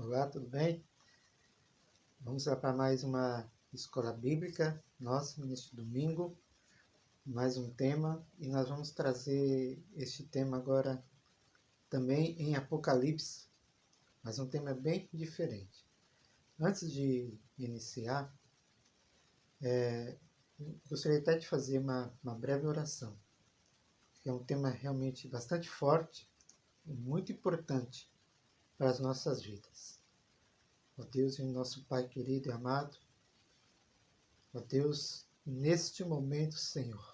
Olá, tudo bem? Vamos lá para mais uma escola bíblica, nossa, neste domingo, mais um tema, e nós vamos trazer este tema agora também em Apocalipse, mas um tema bem diferente. Antes de iniciar, gostaria até de fazer uma breve oração, que é um tema realmente bastante forte e muito importante para as nossas vidas. Ó Deus e nosso Pai querido e amado, ó Deus, neste momento, Senhor,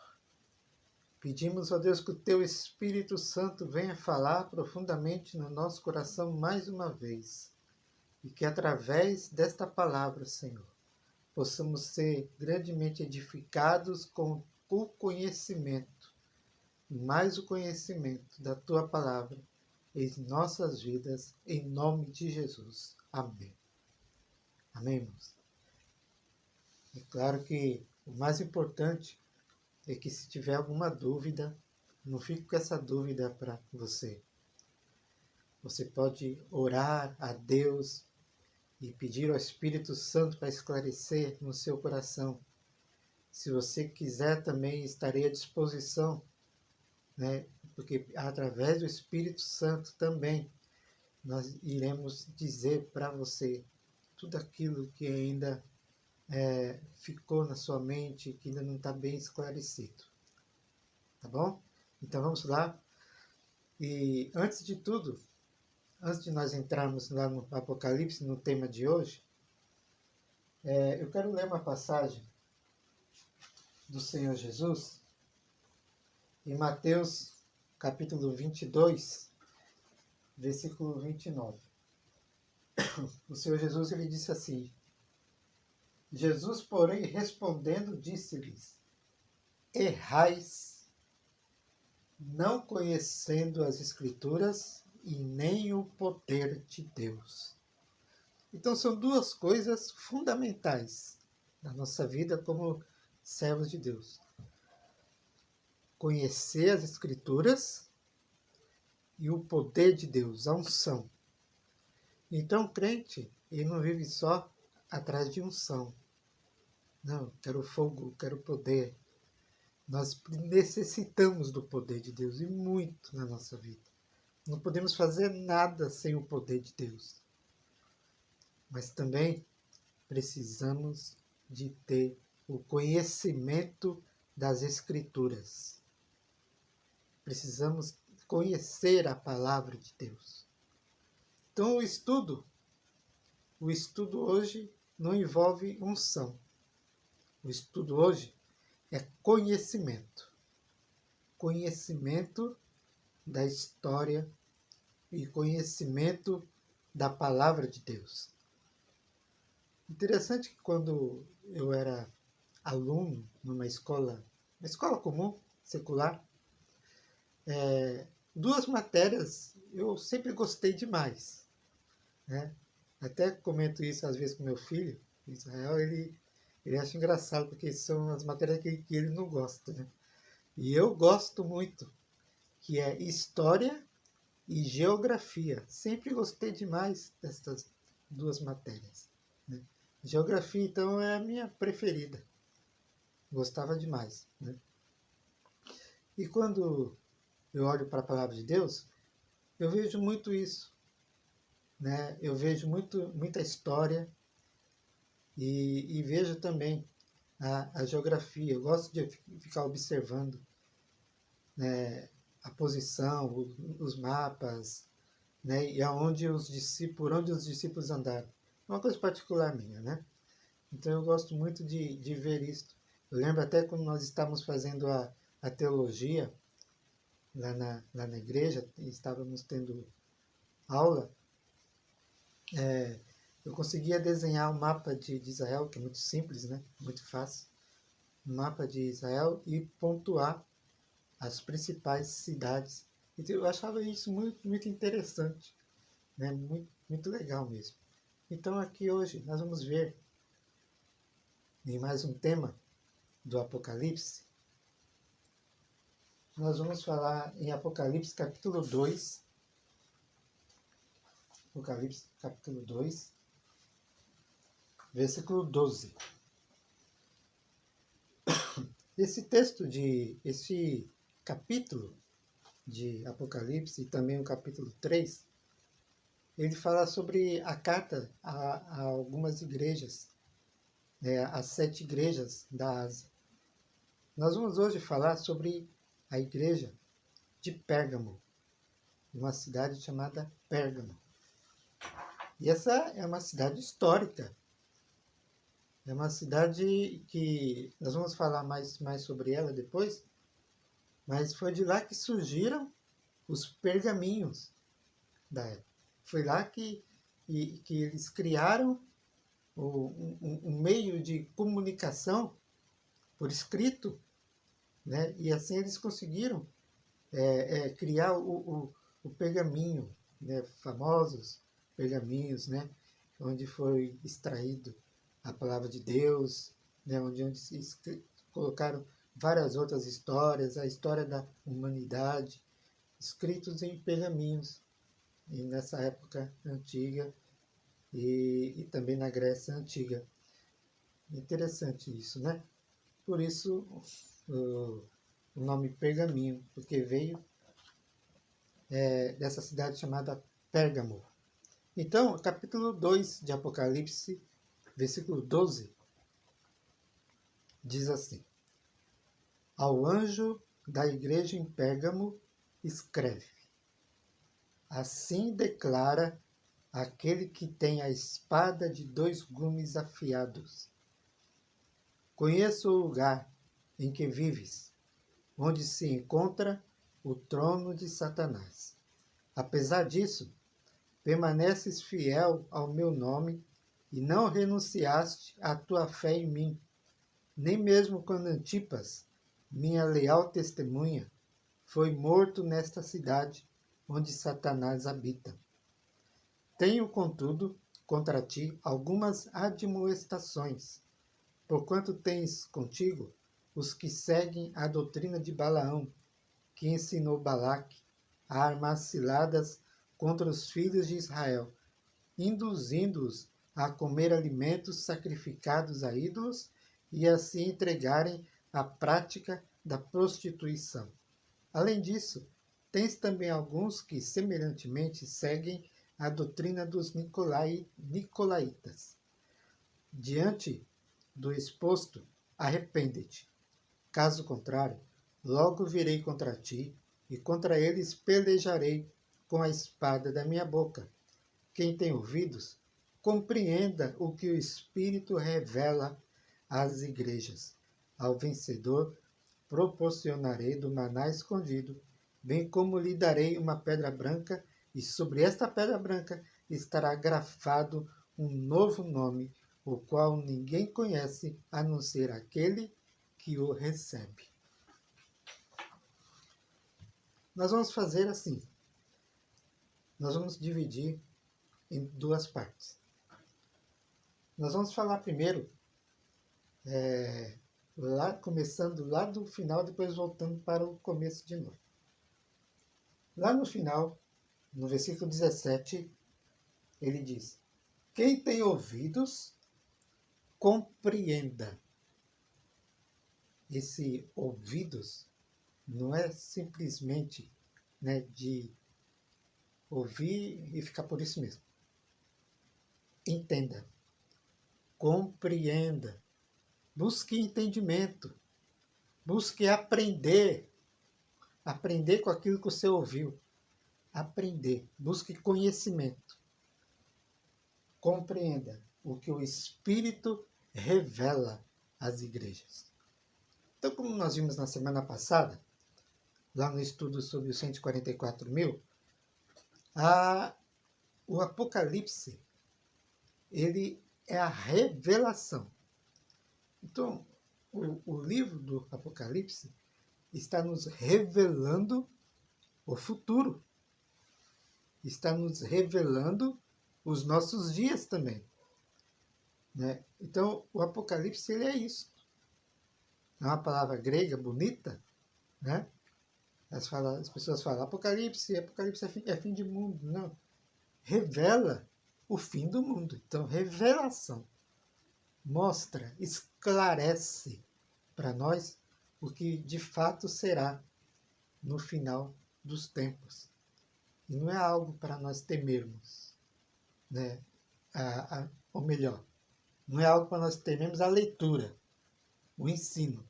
pedimos, ó Deus, que o Teu Espírito Santo venha falar profundamente no nosso coração mais uma vez e que através desta palavra, Senhor, possamos ser grandemente edificados com o conhecimento, mais o conhecimento da Tua palavra em nossas vidas, em nome de Jesus. Amém. Amém, irmãos? É claro que o mais importante é que se tiver alguma dúvida, não fique com essa dúvida para você. Você pode orar a Deus e pedir ao Espírito Santo para esclarecer no seu coração. Se você quiser também, estarei à disposição, né? Porque através do Espírito Santo também nós iremos dizer para você tudo aquilo que ainda ficou na sua mente, que ainda não está bem esclarecido. Tá bom? Então vamos lá. E antes de tudo, antes de nós entrarmos lá no Apocalipse, no tema de hoje, eu quero ler uma passagem do Senhor Jesus em Mateus capítulo 22, versículo 29. O Senhor Jesus ele disse assim: Jesus, porém, respondendo, disse-lhes: errais, não conhecendo as Escrituras e nem o poder de Deus. Então são duas coisas fundamentais na nossa vida como servos de Deus: conhecer as Escrituras e o poder de Deus, a unção. Então o crente, ele não vive só atrás de unção. Não, quero fogo, quero poder. Nós necessitamos do poder de Deus e muito na nossa vida. Não podemos fazer nada sem o poder de Deus. Mas também precisamos de ter o conhecimento das Escrituras. Precisamos conhecer a palavra de Deus. Então o estudo hoje não envolve unção. O estudo hoje é conhecimento. Conhecimento da história e conhecimento da palavra de Deus. Interessante que quando eu era aluno numa escola comum, secular, duas matérias eu sempre gostei demais, né? Até comento isso às vezes com meu filho, Israel, ele acha engraçado, porque são as matérias que ele não gosta, né? E eu gosto muito, que é História e Geografia. Sempre gostei demais dessas duas matérias, né? Geografia, então, é a minha preferida. Gostava demais, né? E quando eu olho para a palavra de Deus, eu vejo muito isso, né? Eu vejo muita história e vejo também a geografia. Eu gosto de ficar observando, né, a posição, os mapas, né, e por onde os discípulos andaram. É uma coisa particular minha, né? Então eu gosto muito de ver isso. Eu lembro até quando nós estávamos fazendo a teologia lá na igreja, e estávamos tendo aula, eu conseguia desenhar o mapa de Israel, que é muito simples, né? Muito fácil. O mapa de Israel e pontuar as principais cidades. Então, eu achava isso muito interessante, né? Muito legal mesmo. Então aqui hoje nós vamos ver em mais um tema do Apocalipse. Nós vamos falar em Apocalipse capítulo 2, Apocalipse capítulo 2, versículo 12. Esse capítulo de Apocalipse e também o capítulo 3, ele fala sobre a carta a algumas igrejas, né, as 7 igrejas da Ásia. Nós vamos hoje falar sobre a igreja de Pérgamo, uma cidade chamada Pérgamo. E essa é uma cidade histórica. É uma cidade que nós vamos falar mais sobre ela depois, mas foi de lá que surgiram os pergaminhos da época. Foi lá que eles criaram um meio de comunicação por escrito, né? E assim eles conseguiram criar o pergaminho, né? Famosos pergaminhos, né? Onde foi extraído a palavra de Deus, né? onde colocaram várias outras histórias, a história da humanidade, escritos em pergaminhos, e nessa época antiga e também na Grécia Antiga. Interessante isso, né? Por isso o nome Pergaminho, porque veio dessa cidade chamada Pérgamo. Então, capítulo 2 de Apocalipse, versículo 12, diz assim: Ao anjo da igreja em Pérgamo, escreve: Assim declara aquele que tem a espada de 2 gumes afiados. Conheço o lugar em que vives, onde se encontra o trono de Satanás. Apesar disso, permaneces fiel ao meu nome e não renunciaste à tua fé em mim, nem mesmo quando Antipas, minha leal testemunha, foi morto nesta cidade onde Satanás habita. Tenho, contudo, contra ti algumas admoestações, porquanto tens contigo os que seguem a doutrina de Balaão, que ensinou Balaque a armar ciladas contra os filhos de Israel, induzindo-os a comer alimentos sacrificados a ídolos e a se entregarem à prática da prostituição. Além disso, tens também alguns que, semelhantemente, seguem a doutrina dos nicolaítas. Diante do exposto, arrepende-te. Caso contrário, logo virei contra ti, e contra eles pelejarei com a espada da minha boca. Quem tem ouvidos, compreenda o que o Espírito revela às igrejas. Ao vencedor, proporcionarei do maná escondido, bem como lhe darei uma pedra branca, e sobre esta pedra branca estará grafado um novo nome, o qual ninguém conhece a não ser aquele que o recebe. Nós vamos fazer assim. Nós vamos dividir em 2 partes. Nós vamos falar primeiro, começando lá do final, depois voltando para o começo de novo. Lá no final, no versículo 17, ele diz: Quem tem ouvidos, compreenda. Esse ouvidos não é simplesmente, né, de ouvir e ficar por isso mesmo. Entenda, compreenda, busque entendimento, busque aprender com aquilo que você ouviu, aprender, busque conhecimento, compreenda o que o Espírito revela às igrejas. Então, como nós vimos na semana passada, lá no estudo sobre os 144.000, o Apocalipse, ele é a revelação. Então, o livro do Apocalipse está nos revelando o futuro. Está nos revelando os nossos dias também. Né? Então, o Apocalipse, ele é isso. É uma palavra grega bonita, né? As pessoas falam, Apocalipse é fim de mundo. Não. revela o fim do mundo. Então, revelação mostra, esclarece para nós o que de fato será no final dos tempos. E não é algo para nós temermos, né? Ou melhor, não é algo para nós temermos a leitura, o ensino.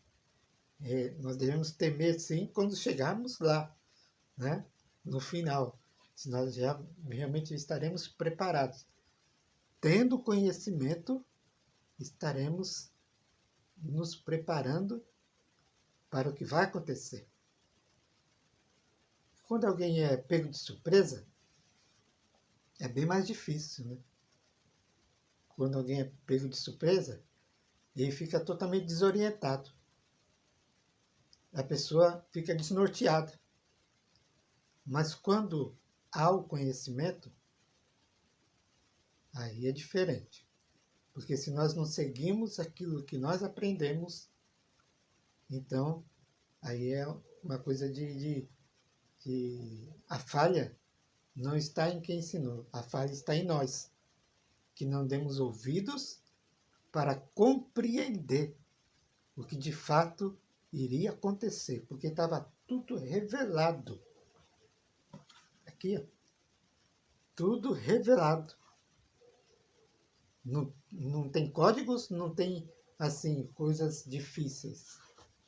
Nós devemos temer, sim, quando chegarmos lá, né? No final, se nós já realmente estaremos preparados. Tendo conhecimento, estaremos nos preparando para o que vai acontecer. Quando alguém é pego de surpresa, é bem mais difícil, né? Quando alguém é pego de surpresa, ele fica totalmente desorientado. A pessoa fica desnorteada. Mas quando há o conhecimento, aí é diferente. Porque se nós não seguimos aquilo que nós aprendemos, então aí é uma coisa a falha não está em quem ensinou, a falha está em nós, que não demos ouvidos para compreender o que de fato iria acontecer, porque estava tudo revelado. Aqui, ó, tudo revelado. Não tem códigos, não tem assim coisas difíceis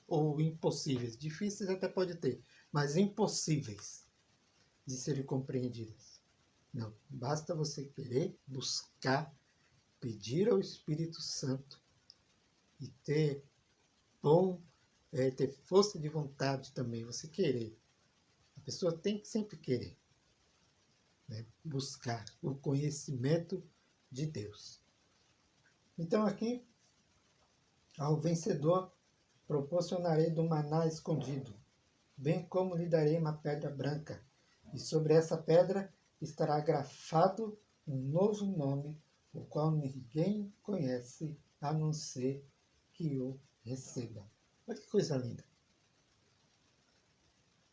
ou impossíveis. Difíceis até pode ter, mas impossíveis de serem compreendidas. Não, basta você querer buscar, pedir ao Espírito Santo e ter ter força de vontade também, você querer. A pessoa tem que sempre querer, né? Buscar o conhecimento de Deus. Então aqui, ao vencedor proporcionarei do maná escondido, bem como lhe darei uma pedra branca, e sobre essa pedra estará grafado um novo nome, o qual ninguém conhece, a não ser que o receba. Olha que coisa linda.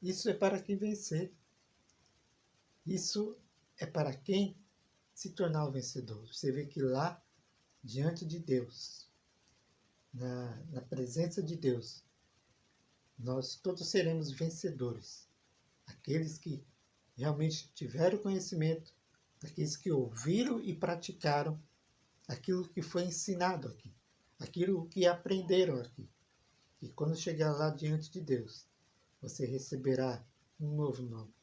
Isso é para quem vencer. Isso é para quem se tornar o vencedor. Você vê que lá, diante de Deus, na presença de Deus, nós todos seremos vencedores. Aqueles que realmente tiveram conhecimento, aqueles que ouviram e praticaram aquilo que foi ensinado aqui, aquilo que aprenderam aqui. E quando chegar lá diante de Deus, você receberá um novo nome.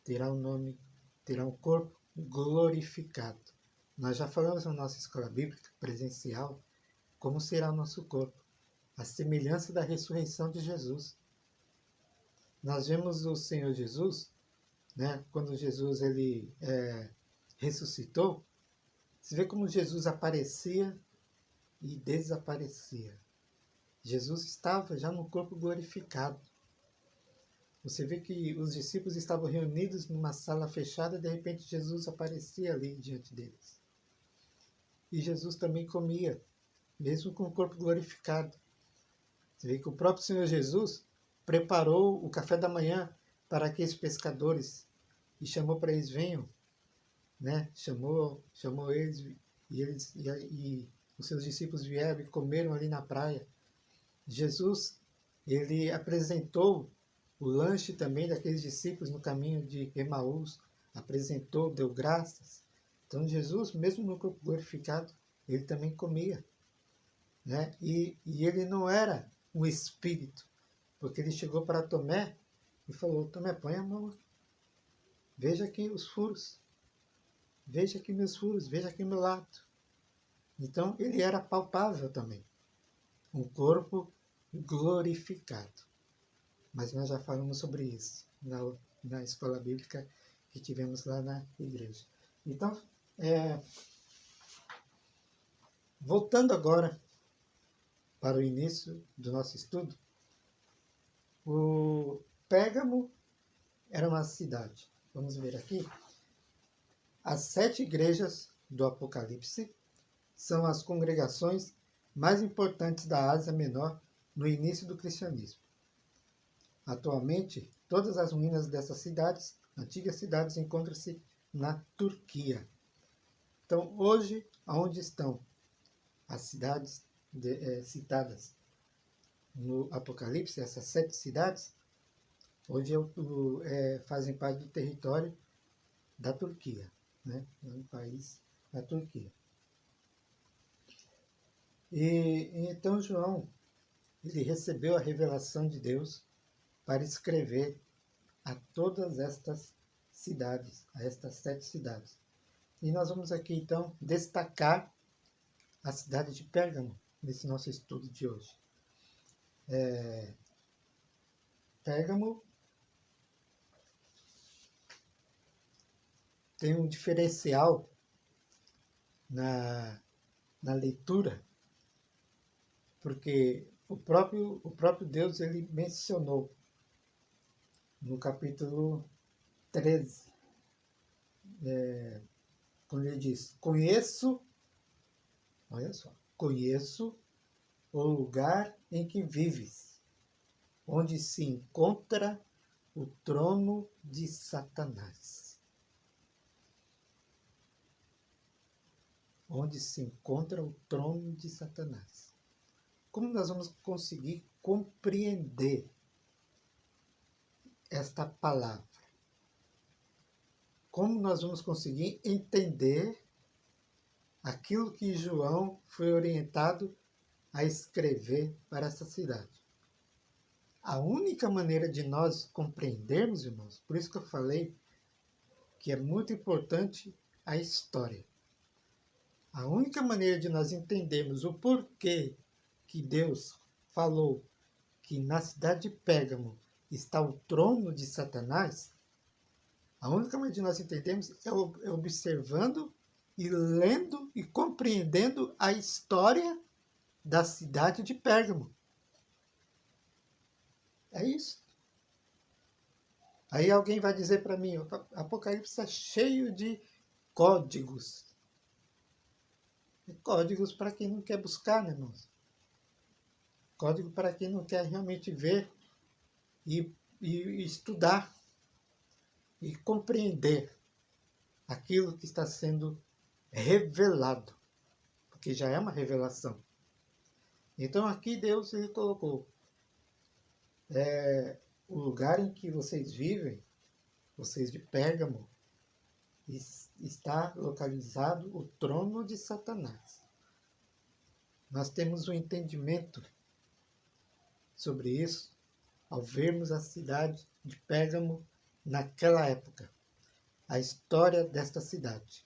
Terá um nome, terá um corpo glorificado. Nós já falamos na nossa escola bíblica presencial como será o nosso corpo, a semelhança da ressurreição de Jesus. Nós vemos o Senhor Jesus, né, quando Jesus ressuscitou, você vê como Jesus aparecia e desaparecia. Jesus estava já no corpo glorificado. Você vê que os discípulos estavam reunidos numa sala fechada e de repente Jesus aparecia ali diante deles. E Jesus também comia, mesmo com o corpo glorificado. Você vê que o próprio Senhor Jesus preparou o café da manhã para aqueles pescadores e chamou para eles: venham, né? Chamou eles e os seus discípulos vieram e comeram ali na praia. Jesus, ele apresentou o lanche também daqueles discípulos no caminho de Emaús, apresentou, deu graças. Então Jesus, mesmo no corpo glorificado, ele também comia, né? E ele não era um espírito, porque ele chegou para Tomé e falou: Tomé, põe a mão aqui. Veja aqui os furos. Veja aqui meus furos, veja aqui meu lado. Então ele era palpável também. Um corpo glorificado. Mas nós já falamos sobre isso na escola bíblica que tivemos lá na igreja. Então, voltando agora para o início do nosso estudo, o Pérgamo era uma cidade. Vamos ver aqui. As 7 igrejas do Apocalipse são as congregações mais importantes da Ásia Menor no início do cristianismo. Atualmente, todas as ruínas dessas cidades, antigas cidades, encontram-se na Turquia. Então, hoje, onde estão as cidades citadas no Apocalipse, essas 7 cidades, hoje fazem parte do território da Turquia, né? No país da Turquia. E então João, ele recebeu a revelação de Deus para escrever a todas estas cidades, a estas 7 cidades. E nós vamos aqui então destacar a cidade de Pérgamo nesse nosso estudo de hoje. Pérgamo tem um diferencial na leitura, porque o próprio Deus ele mencionou no capítulo 13, quando ele diz: olha só, conheço o lugar em que vives, onde se encontra o trono de Satanás. Onde se encontra o trono de Satanás. Como nós vamos conseguir compreender esta palavra? Como nós vamos conseguir entender aquilo que João foi orientado a escrever para essa cidade? A única maneira de nós compreendermos, irmãos, por isso que eu falei que é muito importante a história. A única maneira de nós entendermos o porquê que Deus falou que na cidade de Pérgamo está o trono de Satanás, a única maneira de nós entendermos é observando e lendo e compreendendo a história da cidade de Pérgamo. É isso. Aí alguém vai dizer para mim, o Apocalipse está cheio de códigos. Códigos para quem não quer buscar, né, irmãos? Código para quem não quer realmente ver e estudar e compreender aquilo que está sendo revelado, porque já é uma revelação. Então aqui Deus ele colocou o lugar em que vocês vivem, vocês de Pérgamo, está localizado o trono de Satanás. Nós temos um entendimento sobre isso ao vermos a cidade de Pérgamo naquela época. A história desta cidade.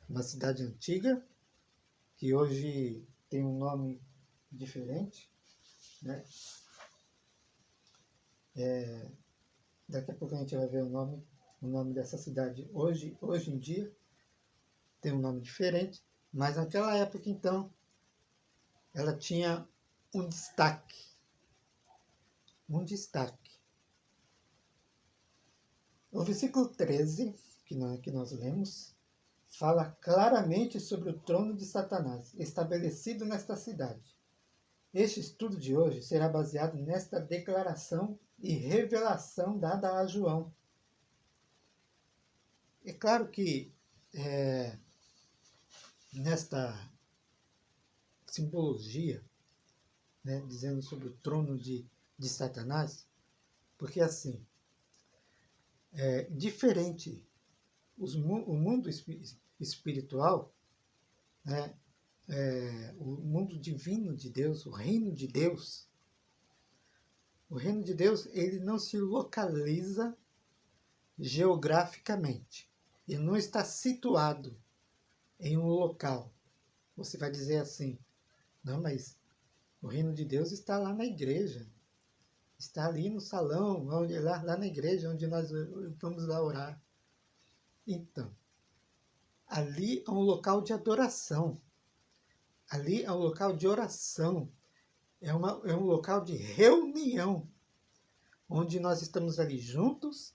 Uma cidade antiga, que hoje tem um nome diferente, né? Daqui a pouco a gente vai ver o nome dessa cidade hoje em dia tem um nome diferente, mas naquela época então ela tinha um destaque. O versículo 13 que nós lemos fala claramente sobre o trono de Satanás estabelecido nesta cidade. Este estudo de hoje será baseado nesta declaração e revelação dada a João. É claro que nesta simbologia, né, dizendo sobre o trono de Satanás, porque assim, diferente o mundo espiritual, né, o mundo divino de Deus, o reino de Deus, ele não se localiza geograficamente. Ele não está situado em um local. Você vai dizer assim, não, mas o reino de Deus está lá na igreja. Está ali no salão, lá na igreja, onde nós vamos lá orar. Então, ali é um local de adoração. Ali é um local de oração. É um local de reunião, onde nós estamos ali juntos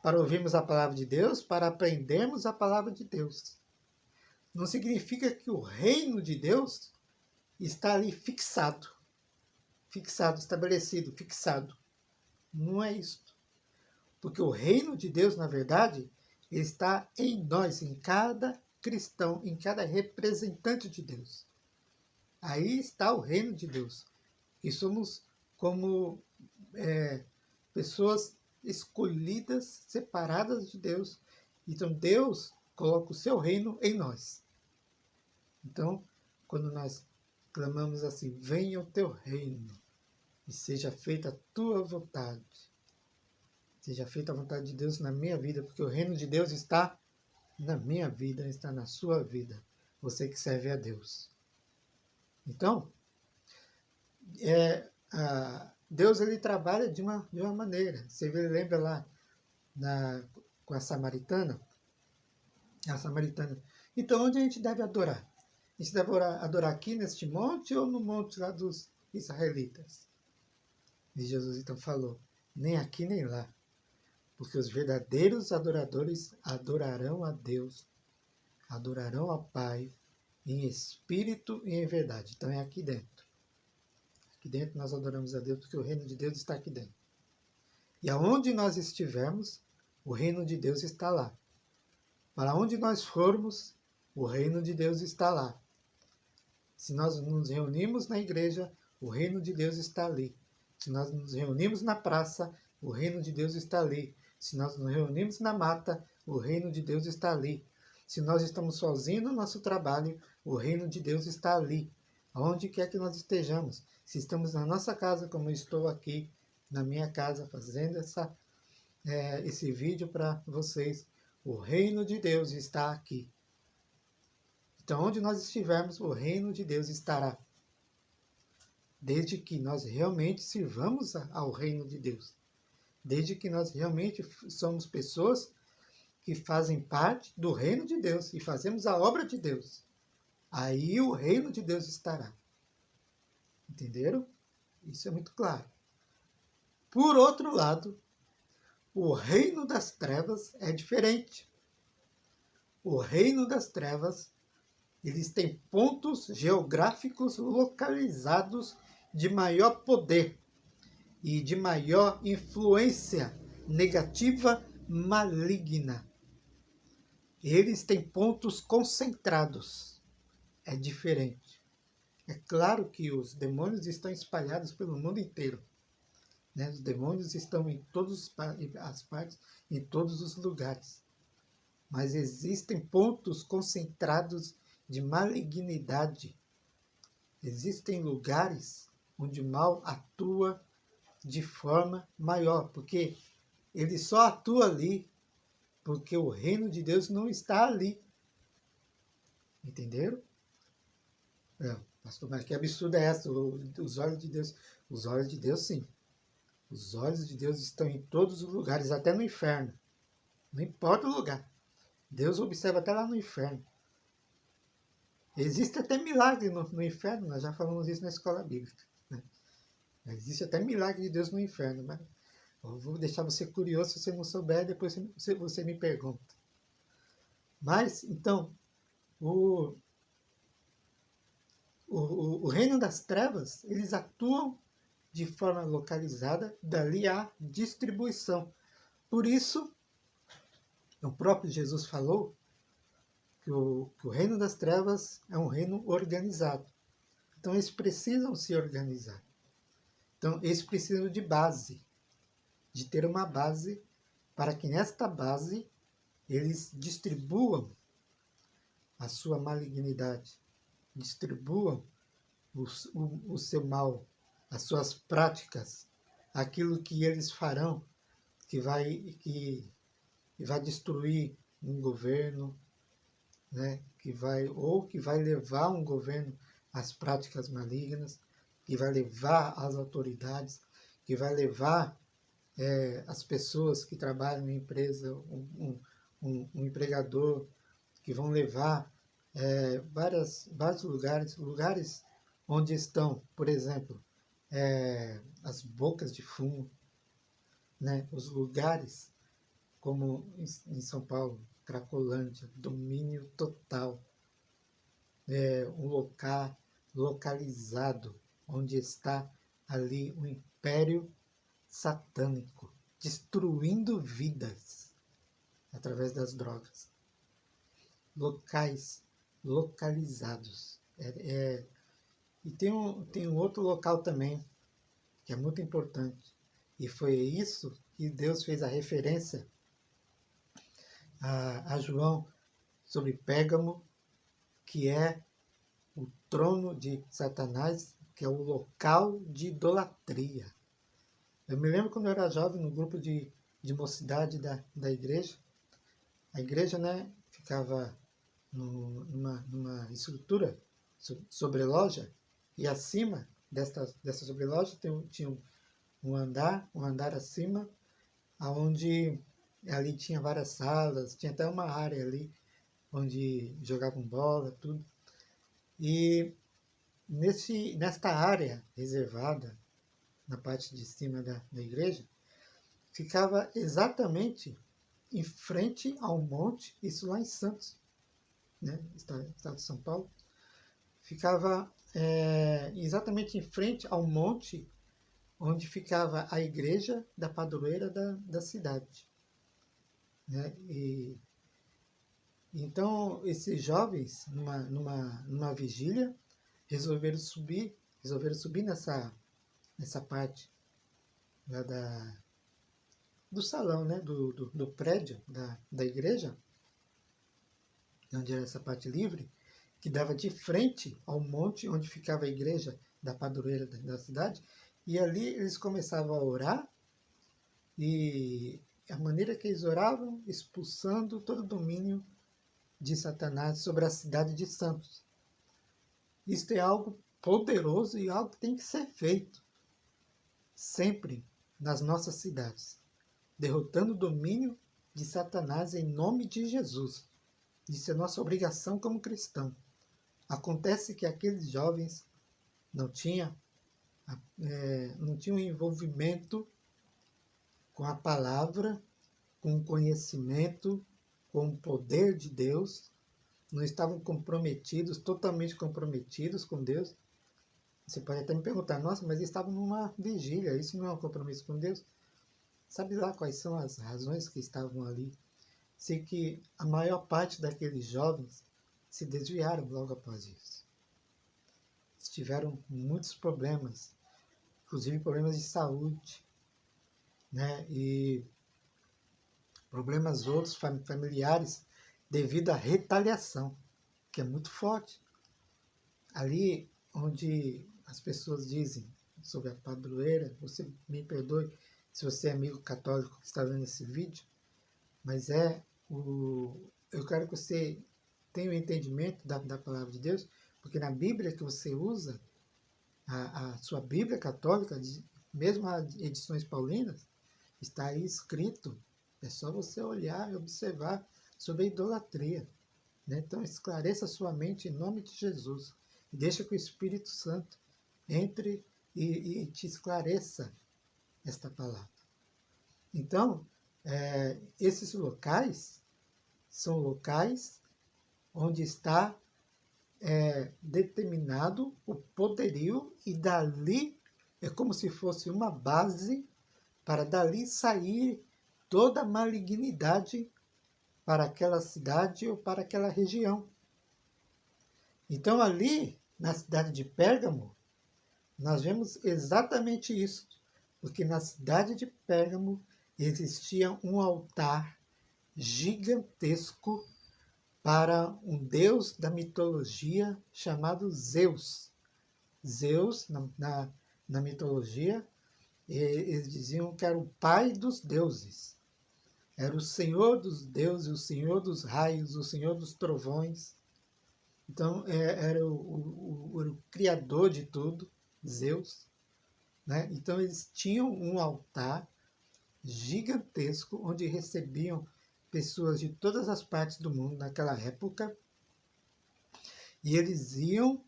para ouvirmos a palavra de Deus, para aprendermos a palavra de Deus. Não significa que o reino de Deus está ali fixado, estabelecido, fixado. Não é isso. Porque o reino de Deus, na verdade, Ele está em nós, em cada cristão, em cada representante de Deus. Aí está o reino de Deus. E somos como pessoas escolhidas, separadas de Deus. Então Deus coloca o seu reino em nós. Então, quando nós clamamos assim, venha o teu reino e seja feita a tua vontade. Seja feita a vontade de Deus na minha vida, porque o reino de Deus está na minha vida, está na sua vida. Você que serve a Deus. Então, Deus ele trabalha de uma maneira. Você lembra lá com a samaritana? A samaritana. Então, onde a gente deve adorar? A gente deve adorar aqui neste monte ou no monte lá dos israelitas? E Jesus então falou, nem aqui nem lá. Porque os verdadeiros adoradores adorarão a Deus, adorarão ao Pai, em espírito e em verdade. Então é aqui dentro. Aqui dentro nós adoramos a Deus, porque o reino de Deus está aqui dentro. E aonde nós estivermos, o reino de Deus está lá. Para onde nós formos, o reino de Deus está lá. Se nós nos reunimos na igreja, o reino de Deus está ali. Se nós nos reunimos na praça, o reino de Deus está ali. Se nós nos reunimos na mata, o reino de Deus está ali. Se nós estamos sozinhos no nosso trabalho, o reino de Deus está ali. Aonde quer que nós estejamos. Se estamos na nossa casa, como eu estou aqui na minha casa, fazendo esse vídeo para vocês, o reino de Deus está aqui. Então, onde nós estivermos, o reino de Deus estará. Desde que nós realmente sirvamos ao reino de Deus. Desde que nós realmente somos pessoas que fazem parte do reino de Deus e fazemos a obra de Deus. Aí o reino de Deus estará. Entenderam? Isso é muito claro. Por outro lado, o reino das trevas é diferente. O reino das trevas, eles têm pontos geográficos localizados de maior poder e de maior influência negativa maligna. Eles têm pontos concentrados. É diferente. É claro que os demônios estão espalhados pelo mundo inteiro. Né? Os demônios estão em todas as partes, em todos os lugares. Mas existem pontos concentrados de malignidade. Existem lugares onde o mal atua de forma maior, porque ele só atua ali porque o reino de Deus não está ali. Entenderam? Pastor, mas que absurdo é essa? Os olhos de Deus. Os olhos de Deus, sim. Os olhos de Deus estão em todos os lugares, até no inferno. Não importa o lugar. Deus observa até lá no inferno. Existe até milagre no inferno, nós já falamos isso na escola bíblica. Né? Existe até milagre de Deus no inferno, mas eu vou deixar você curioso, se você não souber, depois você me pergunta. Mas, então, o reino das trevas, eles atuam de forma localizada, dali a distribuição. Por isso, o próprio Jesus falou que o reino das trevas é um reino organizado. Então, eles precisam se organizar. Então, eles precisam de base, de ter uma base, para que nesta base eles distribuam a sua malignidade, distribuam o seu mal, as suas práticas, aquilo que eles farão, que vai destruir um governo, né? que vai levar um governo às práticas malignas, que vai levar as autoridades, que vai levar as pessoas que trabalham em empresa, um empregador, que vão levar vários lugares onde estão, por exemplo, as bocas de fumo, né? Os lugares como em São Paulo, Cracolândia, domínio total, um lugar localizado onde está ali o império satânico, destruindo vidas. através das drogas. Locais localizados. E tem um outro local também, que é muito importante. E foi isso que Deus fez a referência a João sobre Pérgamo, que é o trono de Satanás, que é o local de idolatria. Eu me lembro quando eu era jovem, no grupo de mocidade da igreja. A igreja, né, ficava numa estrutura sobre loja, e acima dessa sobreloja tinha um andar acima, onde ali tinha várias salas, tinha até uma área ali onde jogavam bola, tudo. E nesta área reservada, na parte de cima da igreja, ficava exatamente em frente ao monte, isso lá em Santos, né, estado de São Paulo, ficava exatamente em frente ao monte onde ficava a igreja da padroeira da cidade. Né? Então, esses jovens, numa vigília, resolveram subir nessa parte lá do salão, né? do prédio da igreja, onde era essa parte livre, que dava de frente ao monte onde ficava a igreja da padroeira da cidade, e ali eles começavam a orar, e a maneira que eles oravam, expulsando todo o domínio de Satanás sobre a cidade de Santos. Isto é algo poderoso e algo que tem que ser feito sempre nas nossas cidades, derrotando o domínio de Satanás em nome de Jesus. Isso é nossa obrigação como cristão. Acontece que aqueles jovens não tinham envolvimento com a palavra, com o conhecimento, com o poder de Deus, não estavam totalmente comprometidos com Deus. Você pode até me perguntar, nossa, mas eles estavam numa vigília, isso não é um compromisso com Deus? Sabe lá quais são as razões que estavam ali? Sei que a maior parte daqueles jovens se desviaram logo após isso. Eles tiveram muitos problemas, inclusive problemas de saúde, né? E problemas outros familiares devido à retaliação, que é muito forte. Ali onde as pessoas dizem sobre a padroeira, você me perdoe se você é amigo católico que está vendo esse vídeo, mas eu quero que você tenha o entendimento da palavra de Deus, porque na Bíblia que você usa, a sua Bíblia católica, mesmo as edições paulinas, está aí escrito, é só você olhar e observar sobre a idolatria. Né? Então esclareça sua mente em nome de Jesus, e deixa que o Espírito Santo entre e te esclareça esta palavra. Então, esses locais são locais onde está determinado o poderio, e dali é como se fosse uma base para dali sair toda a malignidade para aquela cidade ou para aquela região. Então ali, na cidade de Pérgamo, nós vemos exatamente isso, porque na cidade de Pérgamo existia um altar gigantesco para um deus da mitologia chamado Zeus. Zeus, na mitologia, eles diziam que era o pai dos deuses. Era o senhor dos deuses, o senhor dos raios, o senhor dos trovões. Então, era o criador de tudo, Zeus. Né? Então, eles tinham um altar gigantesco, onde recebiam pessoas de todas as partes do mundo naquela época, e eles iam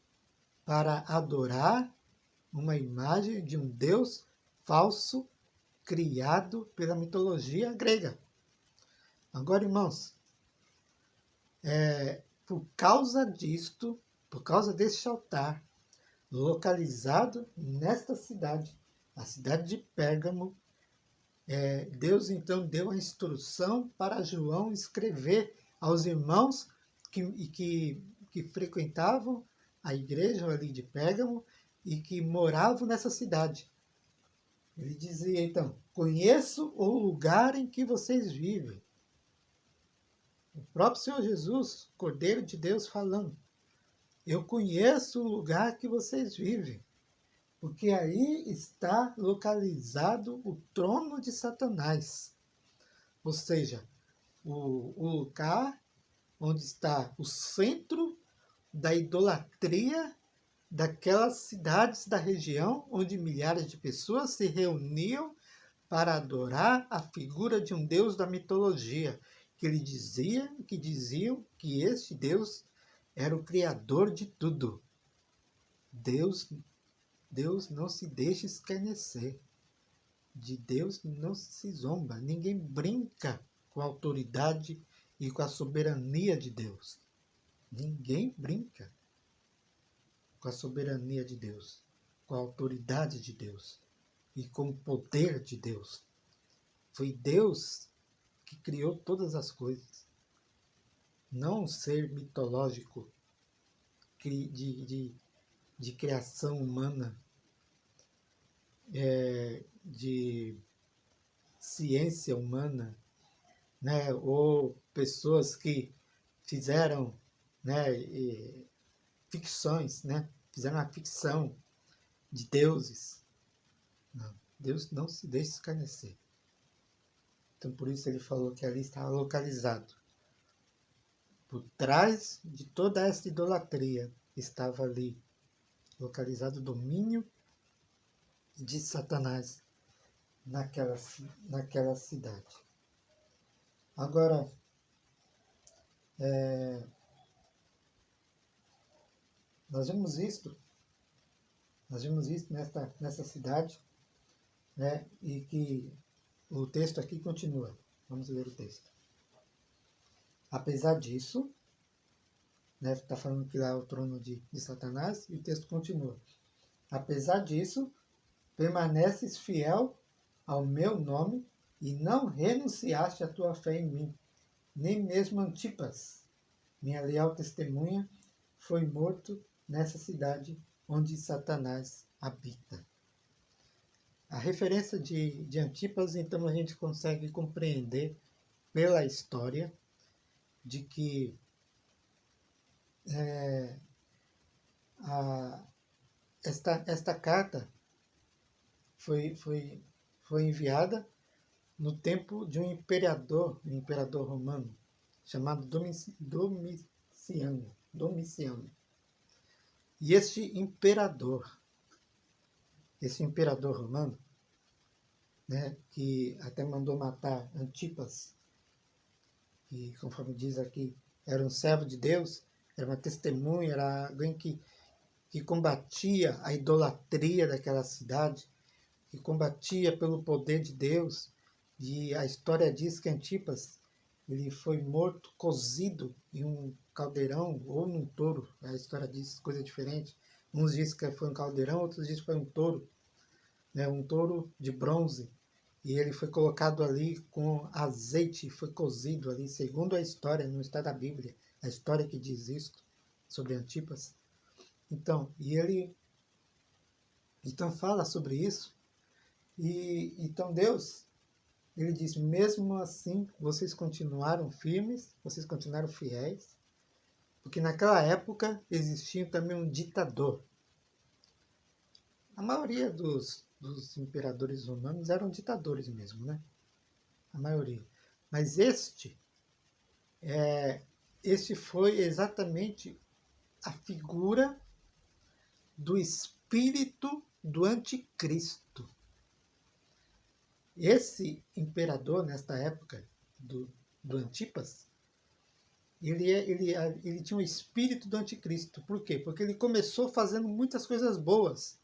para adorar uma imagem de um deus falso criado pela mitologia grega. Agora, irmãos, por causa disto, por causa deste altar, localizado nesta cidade, a cidade de Pérgamo, Deus então deu a instrução para João escrever aos irmãos que frequentavam a igreja ali de Pérgamo e que moravam nessa cidade. Ele dizia então: conheço o lugar em que vocês vivem. O próprio Senhor Jesus, Cordeiro de Deus, falando: eu conheço o lugar que vocês vivem, porque aí está localizado o trono de Satanás. Ou seja, o lugar onde está o centro da idolatria daquelas cidades da região onde milhares de pessoas se reuniam para adorar a figura de um deus da mitologia, que diziam que este Deus era o criador de tudo. Deus não se deixa escarnecer. De Deus não se zomba. Ninguém brinca com a autoridade e com a soberania de Deus. Ninguém brinca com a soberania de Deus, com a autoridade de Deus e com o poder de Deus. Foi Deus que criou todas as coisas. Não um ser mitológico de criação humana, de ciência humana, né? Ou pessoas que fizeram, né, ficções, né? Fizeram a ficção de deuses. Não, Deus não se deixa escarnecer. Então, por isso ele falou que ali estava localizado. Por trás de toda essa idolatria estava ali localizado o domínio de Satanás naquela cidade. Agora, nós vimos isto nessa cidade, né, e que o texto aqui continua. Vamos ler o texto. Apesar disso, né, está falando que lá é o trono de Satanás, e o texto continua. Apesar disso, permaneces fiel ao meu nome e não renunciaste à tua fé em mim. Nem mesmo Antipas, minha leal testemunha, foi morto nessa cidade onde Satanás habita. A referência de Antipas, então, a gente consegue compreender pela história de que esta carta foi enviada no tempo de um imperador romano, chamado Domiciano. E este imperador romano, né, que até mandou matar Antipas, que, conforme diz aqui, era um servo de Deus, era uma testemunha, era alguém que combatia a idolatria daquela cidade, que combatia pelo poder de Deus. E a história diz que Antipas ele foi morto, cozido em um caldeirão ou num touro. A história diz coisa diferente. Uns dizem que foi um caldeirão, outros dizem que foi um touro, né, um touro de bronze. E ele foi colocado ali com azeite, foi cozido ali, segundo a história, não está da Bíblia, a história que diz isso sobre Antipas. Então, e ele fala sobre isso. E então Deus, ele diz: mesmo assim, vocês continuaram firmes, vocês continuaram fiéis, porque naquela época existia também um ditador. A maioria dos imperadores romanos eram ditadores mesmo, né? A maioria. Mas este foi exatamente a figura do espírito do anticristo. Esse imperador, nesta época do Antipas, ele tinha o espírito do anticristo. Por quê? Porque ele começou fazendo muitas coisas boas.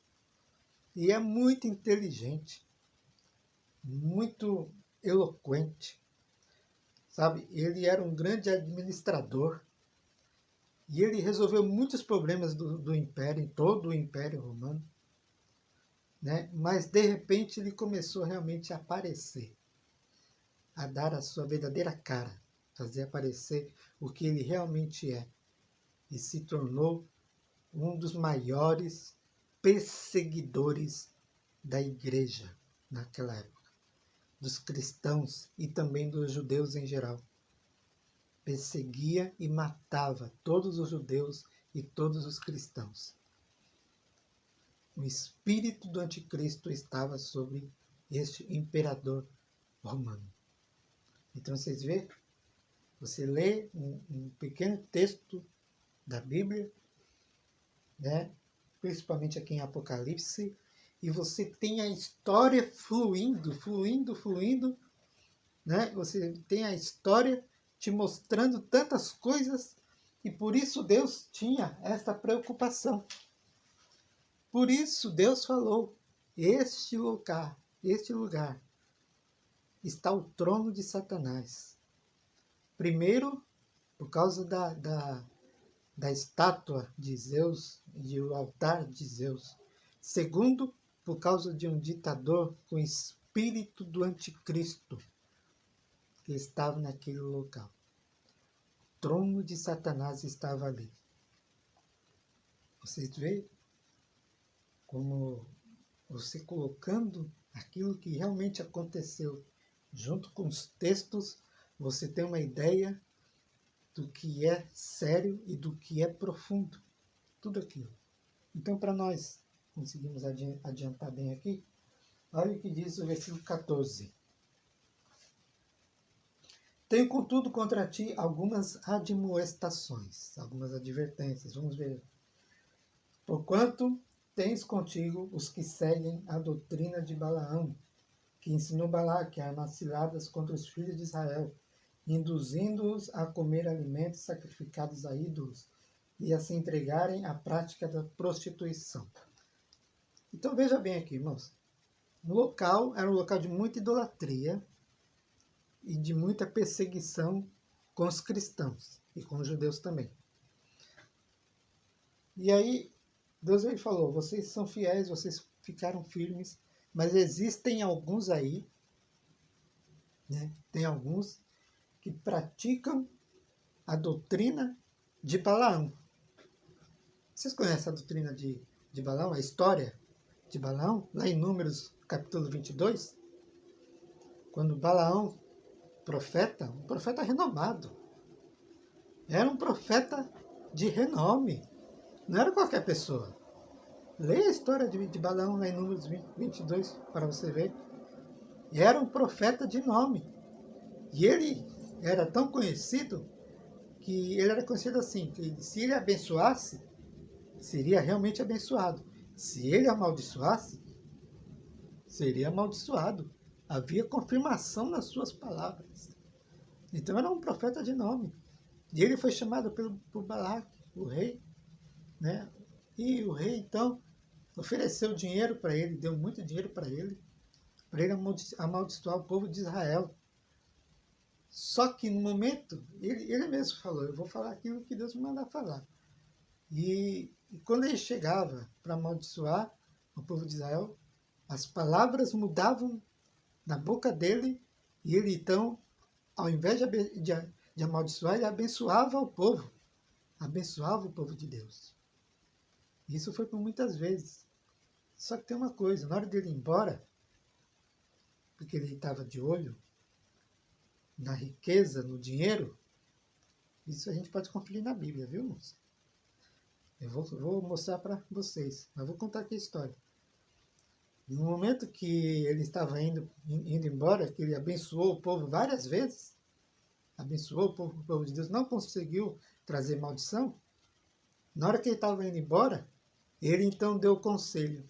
E é muito inteligente, muito eloquente, sabe? Ele era um grande administrador e ele resolveu muitos problemas do Império, em todo o Império Romano, né? Mas, de repente, ele começou realmente a aparecer. a dar a sua verdadeira cara, fazer aparecer o que ele realmente é, e se tornou um dos maiores perseguidores da igreja naquela época, dos cristãos e também dos judeus em geral. Perseguia e matava todos os judeus e todos os cristãos. O espírito do anticristo estava sobre este imperador romano. Então vocês veem, você lê um pequeno texto da Bíblia, né, principalmente aqui em Apocalipse, e você tem a história fluindo, né? Você tem a história te mostrando tantas coisas, e por isso Deus tinha esta preocupação. Por isso Deus falou, este lugar está o trono de Satanás. Primeiro, por causa da estátua de Zeus e o altar de Zeus. Segundo, por causa de um ditador com espírito do anticristo que estava naquele local. O trono de Satanás estava ali. Vocês veem como você colocando aquilo que realmente aconteceu junto com os textos, você tem uma ideia do que é sério e do que é profundo. Tudo aquilo. Então, para nós conseguirmos adiantar bem aqui, olha o que diz o versículo 14. Tenho, contudo, contra ti algumas admoestações, algumas advertências. Vamos ver. Porquanto tens contigo os que seguem a doutrina de Balaão, que ensinou Balaque a armar ciladas contra os filhos de Israel, induzindo-os a comer alimentos sacrificados a ídolos e a se entregarem à prática da prostituição. Então veja bem aqui, irmãos. No local, era um local de muita idolatria e de muita perseguição com os cristãos e com os judeus também. E aí, Deus aí falou, vocês são fiéis, vocês ficaram firmes, mas existem alguns aí, né? Tem alguns que praticam a doutrina de Balaão. Vocês conhecem a doutrina de Balaão, a história de Balaão? Lá em Números, capítulo 22, quando Balaão, profeta, um profeta renomado, era um profeta de renome, não era qualquer pessoa. Leia a história de Balaão lá em Números 22 para você ver. Era um profeta de nome. E ele era tão conhecido que ele era conhecido assim, que se ele abençoasse, seria realmente abençoado. Se ele amaldiçoasse, seria amaldiçoado. Havia confirmação nas suas palavras. Então era um profeta de nome. E ele foi chamado por Balaque, o rei, né? E o rei, então, ofereceu dinheiro para ele, deu muito dinheiro para ele amaldiçoar o povo de Israel. Só que no momento, ele mesmo falou, eu vou falar aquilo que Deus me mandar falar. E quando ele chegava para amaldiçoar o povo de Israel, as palavras mudavam na boca dele, e ele então, ao invés de amaldiçoar, ele abençoava o povo de Deus. Isso foi por muitas vezes. Só que tem uma coisa, na hora dele ir embora, porque ele estava de olho na riqueza, no dinheiro, isso a gente pode conferir na Bíblia, viu, irmãos? Eu vou mostrar para vocês, mas vou contar aqui a história. No momento que ele estava indo embora, que ele abençoou o povo várias vezes, abençoou o povo de Deus, não conseguiu trazer maldição, na hora que ele estava indo embora, ele então deu conselho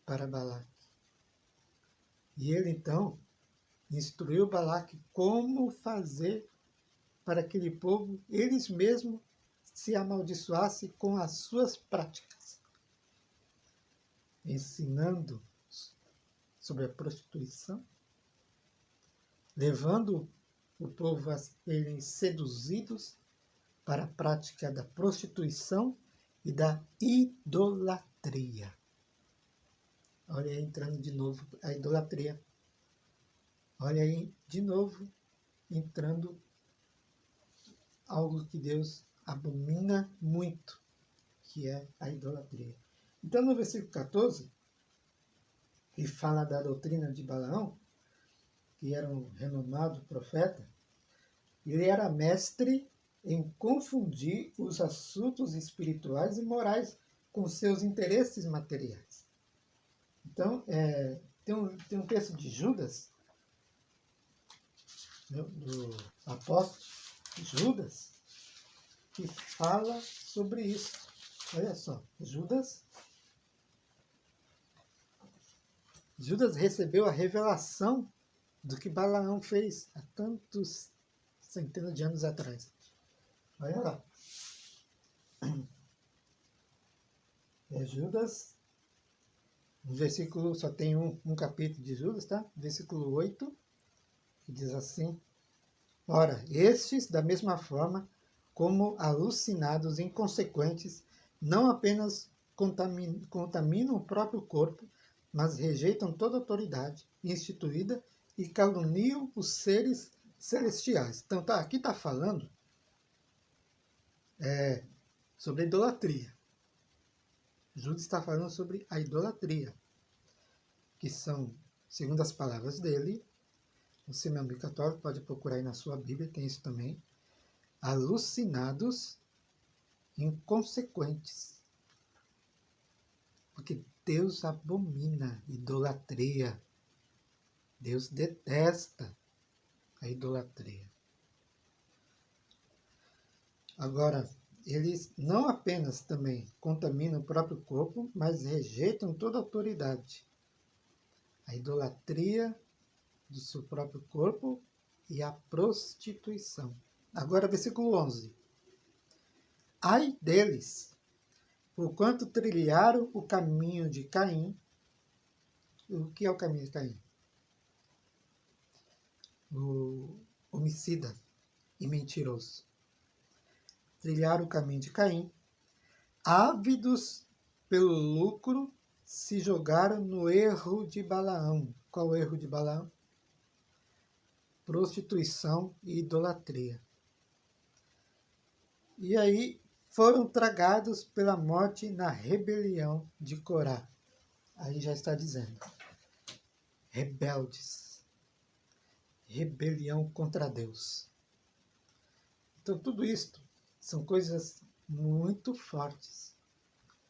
para Balaque. E ele então instruiu Balaque como fazer para aquele povo, eles mesmos, se amaldiçoassem com as suas práticas, ensinando sobre a prostituição, levando o povo a serem seduzidos para a prática da prostituição e da idolatria. Olha aí, entrando de novo a idolatria. Olha aí, de novo, entrando algo que Deus abomina muito, que é a idolatria. Então, no versículo 14, que fala da doutrina de Balaão, que era um renomado profeta, ele era mestre em confundir os assuntos espirituais e morais com seus interesses materiais. Então, tem um texto de Judas, do apóstolo Judas, que fala sobre isso. Olha só, Judas recebeu a revelação do que Balaão fez há tantos centenas de anos atrás. Olha lá. Judas, no versículo, só tem um capítulo de Judas, tá? Versículo 8, que diz assim: ora, estes, da mesma forma, como alucinados inconsequentes, não apenas contaminam o próprio corpo, mas rejeitam toda autoridade instituída e caluniam os seres celestiais. Então, aqui está falando sobre a idolatria. Judas está falando sobre a idolatria, que são, segundo as palavras dele, você, meu amigo católico, pode procurar aí na sua Bíblia, tem isso também, alucinados inconsequentes. Porque Deus abomina idolatria. Deus detesta a idolatria. Agora, eles não apenas também contaminam o próprio corpo, mas rejeitam toda autoridade. A idolatria do seu próprio corpo e a prostituição. Agora, versículo 11. Ai deles, porquanto trilharam o caminho de Caim. O que é o caminho de Caim? O homicida e mentiroso. Trilharam o caminho de Caim, ávidos pelo lucro, se jogaram no erro de Balaão. Qual o erro de Balaão? Prostituição e idolatria. E aí foram tragados pela morte na rebelião de Corá. Aí já está dizendo, rebeldes, rebelião contra Deus. Então tudo isto são coisas muito fortes.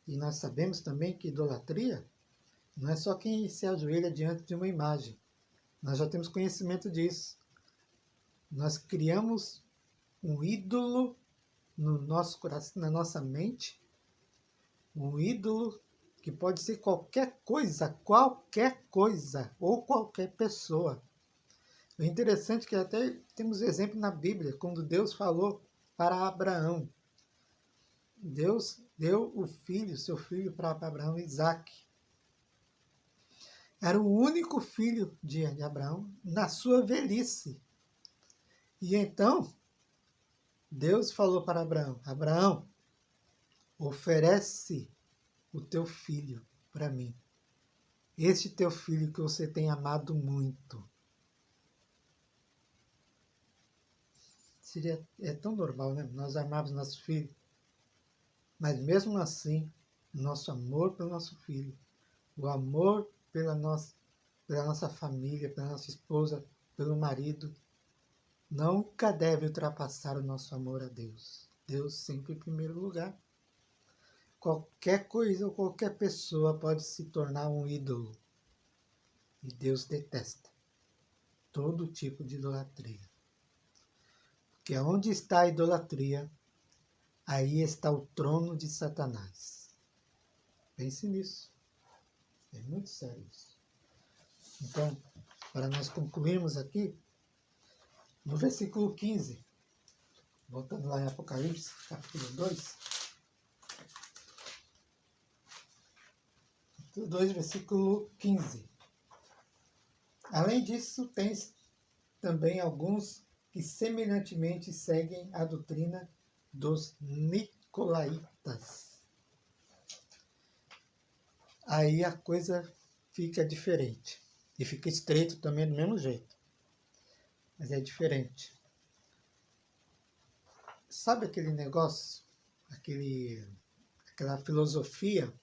E nós sabemos também que idolatria não é só quem se ajoelha diante de uma imagem. Nós já temos conhecimento disso. Nós criamos um ídolo no nosso coração, na nossa mente, um ídolo que pode ser qualquer coisa, ou qualquer pessoa. O interessante é que até temos exemplo na Bíblia, quando Deus falou para Abraão. Deus deu seu filho para Abraão, Isaque. Era o único filho de Abraão na sua velhice. E então, Deus falou para Abraão, Abraão, oferece o teu filho para mim. Este teu filho que você tem amado muito. É tão normal, né? Nós amarmos nosso filho. Mas mesmo assim, nosso amor pelo nosso filho, o amor pela nossa família, pela nossa esposa, pelo marido, nunca deve ultrapassar o nosso amor a Deus. Deus sempre em primeiro lugar. Qualquer coisa ou qualquer pessoa pode se tornar um ídolo. E Deus detesta todo tipo de idolatria. Porque onde está a idolatria, aí está o trono de Satanás. Pense nisso. É muito sério isso. Então, para nós concluirmos aqui, no versículo 15, voltando lá em Apocalipse, capítulo 2, 2, versículo 15. Além disso, tens também alguns que semelhantemente seguem a doutrina dos nicolaítas. Aí a coisa fica diferente. E fica estreito também do mesmo jeito. mas é diferente. Sabe aquele negócio, aquela filosofia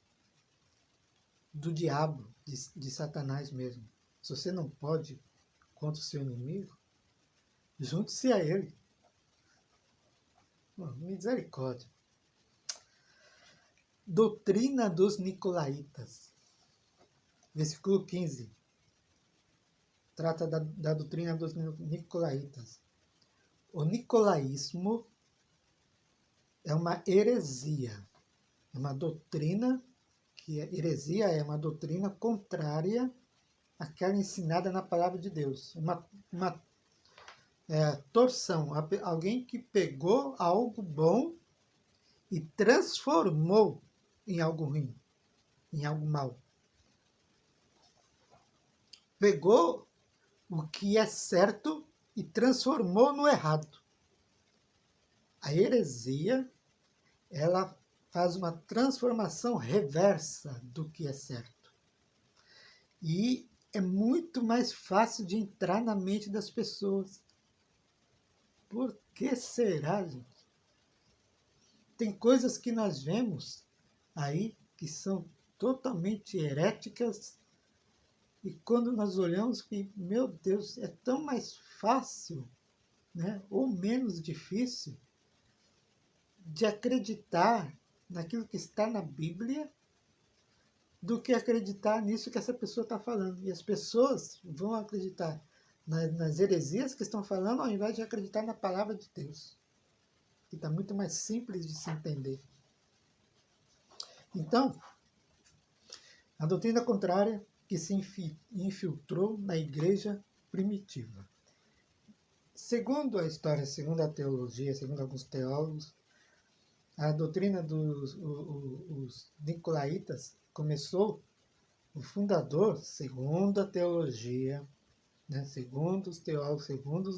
do diabo, de Satanás mesmo? Se você não pode contra o seu inimigo, junte-se a ele. Misericórdia. Doutrina dos Nicolaítas. Versículo 15. Trata da doutrina dos Nicolaítas. O nicolaísmo é uma heresia. É uma doutrina heresia é uma doutrina contrária àquela ensinada na palavra de Deus. Uma torção. Alguém que pegou algo bom e transformou em algo ruim, em algo mal. Pegou o que é certo e transformou no errado. A heresia, ela faz uma transformação reversa do que é certo. E é muito mais fácil de entrar na mente das pessoas. Por que será, gente? Tem coisas que nós vemos aí que são totalmente heréticas. E quando nós olhamos que, meu Deus, é tão mais fácil, né, ou menos difícil, de acreditar naquilo que está na Bíblia do que acreditar nisso que essa pessoa está falando. E as pessoas vão acreditar nas heresias que estão falando, ao invés de acreditar na palavra de Deus, que está muito mais simples de se entender. Então, a doutrina contrária que se infiltrou na igreja primitiva. Segundo a história, segundo a teologia, segundo alguns teólogos, a doutrina dos os nicolaítas começou, o fundador, segundo a teologia, né, segundo os teólogos, segundo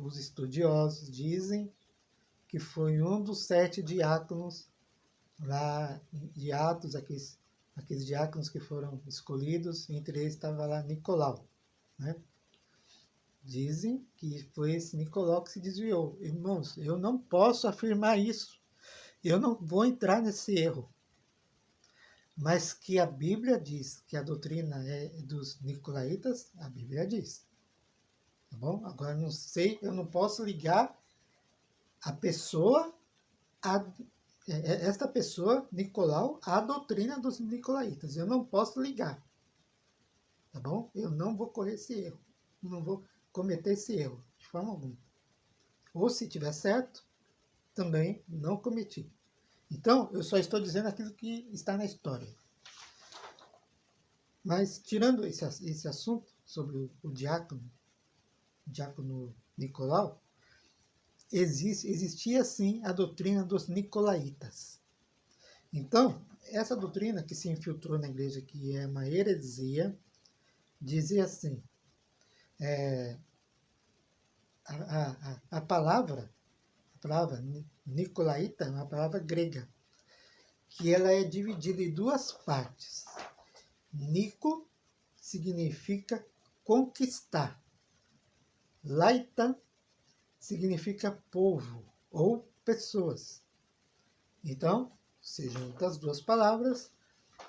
os estudiosos, dizem que foi um dos 7 diáconos lá de Atos, aqueles diáconos que foram escolhidos, entre eles estava lá Nicolau, né? Dizem que foi esse Nicolau que se desviou. Irmãos, eu não posso afirmar isso. Eu não vou entrar nesse erro. Mas que a Bíblia diz que a doutrina é dos nicolaítas, a Bíblia diz. Tá bom? Agora, não sei, eu não posso ligar a pessoa, esta pessoa, Nicolau, à doutrina dos nicolaítas. Eu não posso ligar. Tá bom? Eu não vou correr esse erro. Não vou cometer esse erro, de forma alguma. Ou se tiver certo, também não cometi. Então, eu só estou dizendo aquilo que está na história. Mas, tirando esse assunto sobre o diácono Nicolau, existia sim a doutrina dos nicolaítas. Então, essa doutrina que se infiltrou na igreja, que é uma heresia, dizia assim, a palavra nicolaíta é uma palavra grega, que ela é dividida em 2 partes. Nico significa conquistar. Laita significa povo ou pessoas. Então, se junta as 2 palavras,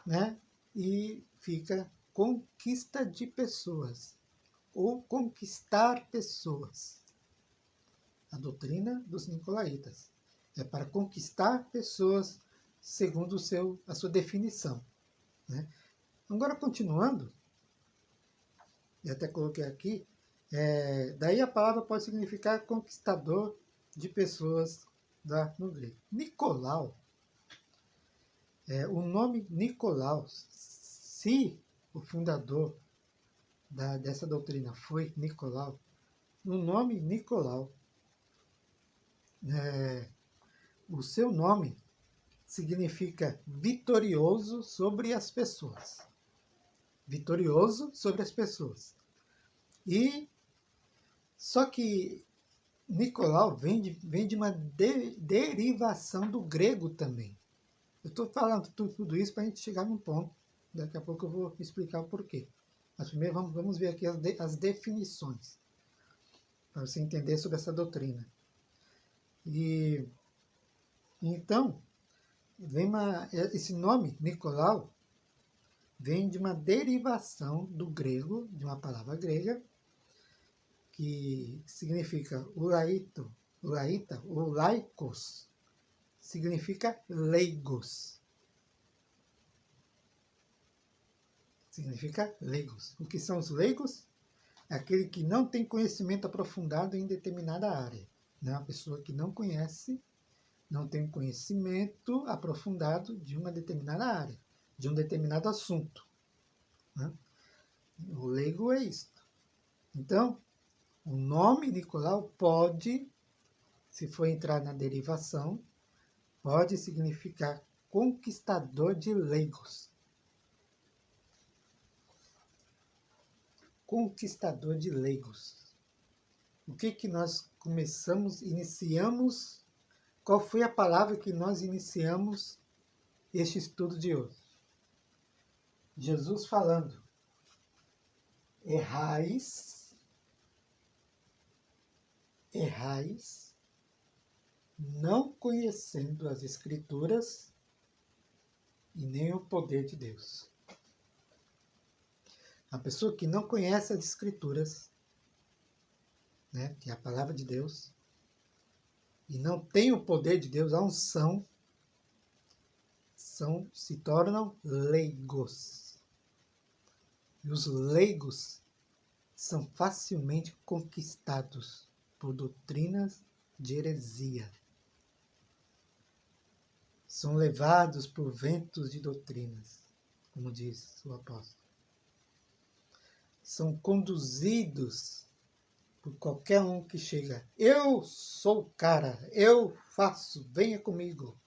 né, e fica conquista de pessoas ou conquistar pessoas. A doutrina dos nicolaítas é para conquistar pessoas segundo a sua definição, né? Agora, continuando, eu até coloquei aqui, daí a palavra pode significar conquistador de pessoas no grego. Nicolau, o nome Nicolau, se o fundador dessa doutrina foi Nicolau, o nome Nicolau, o seu nome significa vitorioso sobre as pessoas. Vitorioso sobre as pessoas. E só que Nicolau vem de uma derivação do grego também. Eu estou falando tudo isso para a gente chegar num ponto. Daqui a pouco eu vou explicar o porquê. Mas primeiro vamos ver aqui as definições. para você entender sobre essa doutrina. E então, esse nome, Nicolau, vem de uma derivação do grego, de uma palavra grega, que significa ulaita, ou laicos, significa leigos. Significa leigos. O que são os leigos? É aquele que não tem conhecimento aprofundado em determinada área. Né? A pessoa que não conhece, não tem conhecimento aprofundado de uma determinada área, de um determinado assunto. Né? O leigo é isto. Então, o nome Nicolau pode, se for entrar na derivação, pode significar conquistador de leigos. Conquistador de leigos. O que nós iniciamos, qual foi a palavra que nós iniciamos este estudo de hoje? Jesus falando, errais, não conhecendo as Escrituras e nem o poder de Deus. A pessoa que não conhece as Escrituras, né, que é a palavra de Deus, e não tem o poder de Deus, a unção, se tornam leigos. E os leigos são facilmente conquistados por doutrinas de heresia. São levados por ventos de doutrinas, como diz o apóstolo. São conduzidos por qualquer um que chega. Eu sou o cara, eu faço, venha comigo.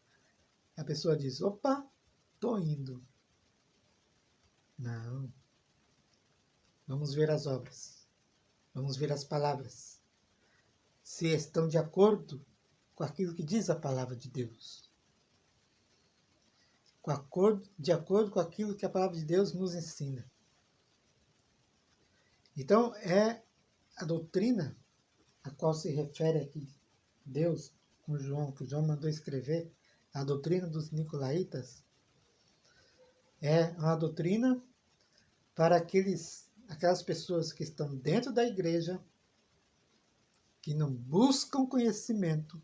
A pessoa diz, opa, estou indo. Não. Vamos ver as obras. Vamos ver as palavras. Se estão de acordo com aquilo que diz a palavra de Deus. De acordo com aquilo que a palavra de Deus nos ensina. Então, é a doutrina a qual se refere aqui Deus com João, que João mandou escrever, a doutrina dos nicolaítas, é uma doutrina para aquelas pessoas que estão dentro da igreja, que não buscam conhecimento,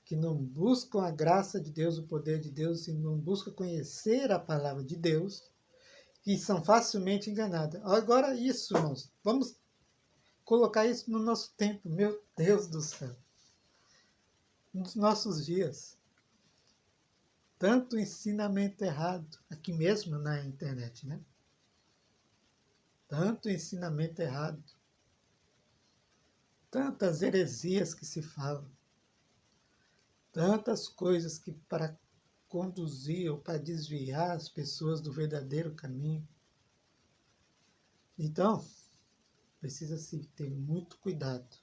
que não buscam a graça de Deus, o poder de Deus, e não buscam conhecer a palavra de Deus, que são facilmente enganadas. Agora isso, irmãos, vamos colocar isso no nosso tempo, meu Deus do céu. Nos nossos dias. Tanto ensinamento errado, aqui mesmo na internet, né? Tanto ensinamento errado. Tantas heresias que se falam. Tantas coisas que para conduzir ou para desviar as pessoas do verdadeiro caminho. Então, precisa-se ter muito cuidado.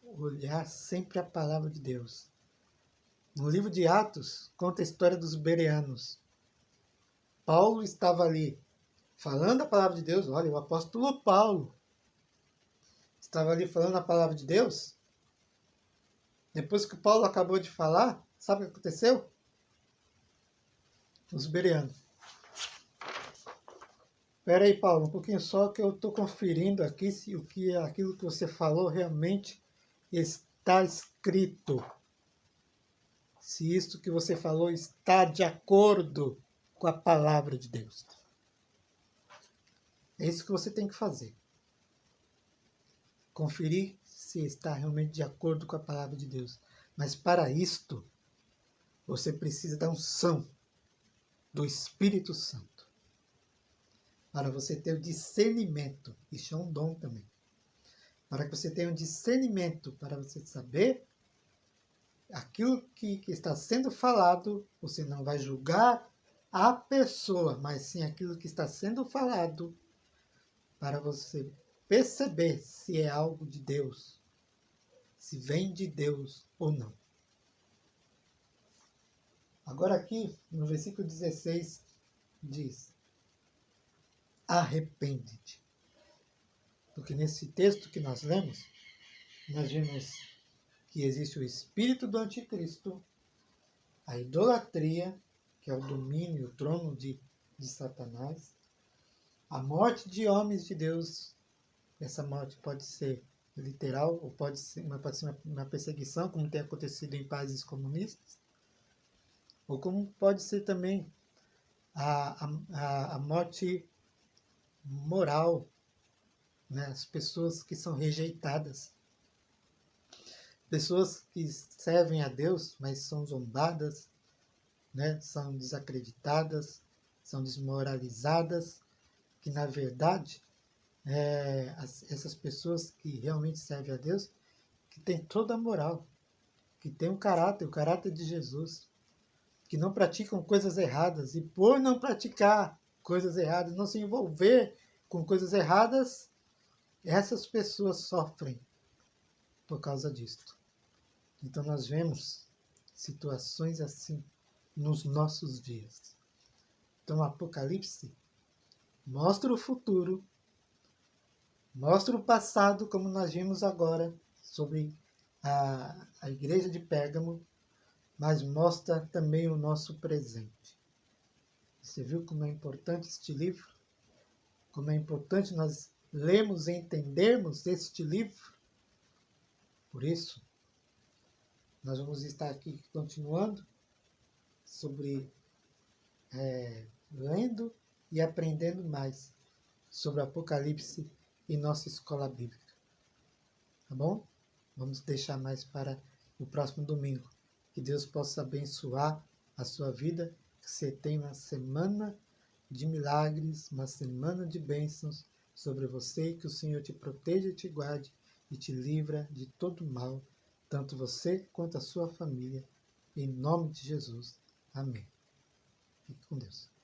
Olhar sempre a palavra de Deus. No livro de Atos, conta a história dos bereanos. Paulo estava ali falando a palavra de Deus. Olha, o apóstolo Paulo estava ali falando a palavra de Deus. Depois que Paulo acabou de falar, sabe o que aconteceu? Os bereanos. Espera aí, Paulo, um pouquinho só que eu estou conferindo aqui se aquilo que você falou realmente está escrito. Se isso que você falou está de acordo com a palavra de Deus. É isso que você tem que fazer. Conferir se está realmente de acordo com a palavra de Deus. Mas para isto, você precisa da unção do Espírito Santo. Para você ter o discernimento. Isso é um dom também. Para que você tenha um discernimento, para você saber aquilo que está sendo falado, você não vai julgar a pessoa, mas sim aquilo que está sendo falado, para você perceber se é algo de Deus, se vem de Deus ou não. Agora aqui, no versículo 16, diz, arrepende-te. Porque nesse texto que nós lemos, nós vemos que existe o espírito do anticristo, a idolatria, que é o domínio, o trono de Satanás, a morte de homens de Deus. Essa morte pode ser literal ou pode ser uma perseguição, como tem acontecido em países comunistas, ou como pode ser também a morte moral, né? As pessoas que são rejeitadas, pessoas que servem a Deus, mas são zombadas, né? São desacreditadas, são desmoralizadas, que na verdade essas pessoas que realmente servem a Deus, que tem toda a moral, que tem o caráter de Jesus, que não praticam coisas erradas, e por não praticar coisas erradas, não se envolver com coisas erradas, essas pessoas sofrem por causa disso. Então nós vemos situações assim nos nossos dias. Então o Apocalipse mostra o futuro, mostra o passado, como nós vimos agora, sobre a igreja de Pérgamo, mas mostra também o nosso presente. Você viu como é importante este livro? Como é importante nós lermos e entendermos este livro? Por isso, nós vamos estar aqui continuando sobre lendo e aprendendo mais sobre o Apocalipse em nossa escola bíblica. Tá bom? Vamos deixar mais para o próximo domingo. Que Deus possa abençoar a sua vida, que você tenha uma semana de milagres, uma semana de bênçãos sobre você, que o Senhor te proteja e te guarde e te livra de todo mal, tanto você quanto a sua família, em nome de Jesus. Amém. Fique com Deus.